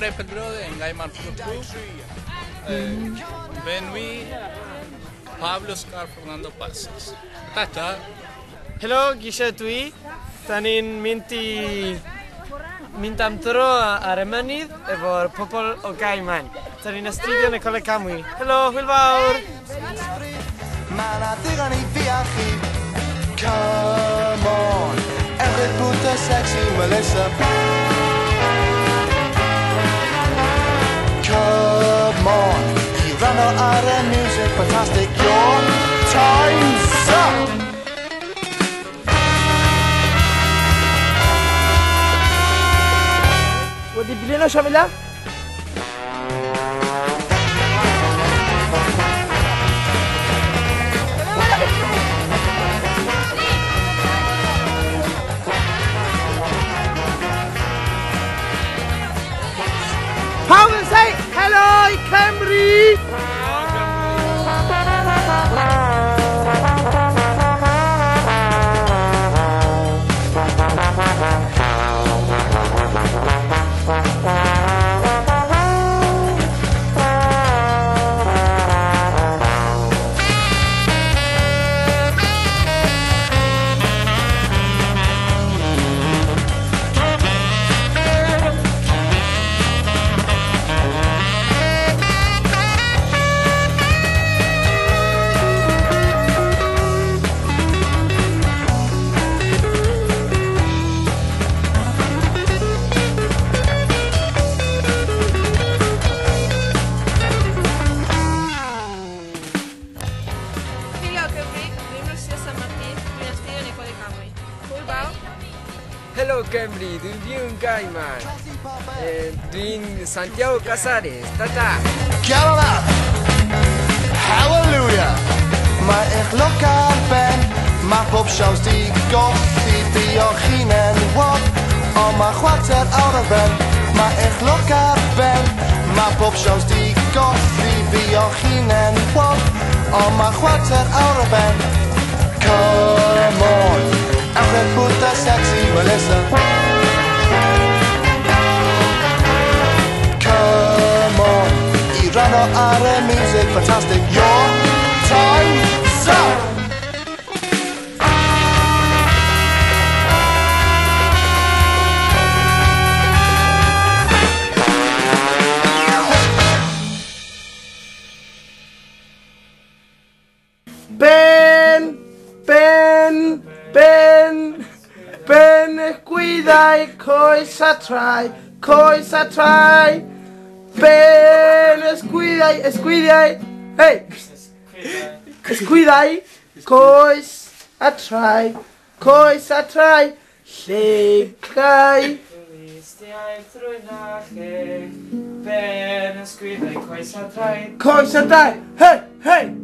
Mare Pedro en Gaiman Criw. Benwi Pablo Scar Fernando Passes. Tata. Hello, Gisha Tui. Tanin mintam tro Aremanid efo'r pobl o Gaiman. Tanin astudio yn y Coleg Camwy. Helo, hwyl fawr! Come on, every puta sexy Melissa. Come on, you run out of music, fantastic, your time's up. Wedi bili na siya Pawb yn say hello Camwy! Hello Camwy, dwi'n Gaiman. Dwi'n Santiago Casares. Tata. Get on up! Hallelujah! Maar ik lokaal ben, maar popshows die die biogien en wat. Oh maar god er ouder ben, maar ik lokaal ben, maar popshows die biogien en wat. Oh maar god er ouder ben. Come on, every puta sexy Melissa. Come on, you run out of music, fantastic, your time's up. Ben escuidai, coisa trai. Ben escuidai, hey! Escuidai, coisa trai. Llegai. Ben escuidai, coisa trai. Coisa trai, hey!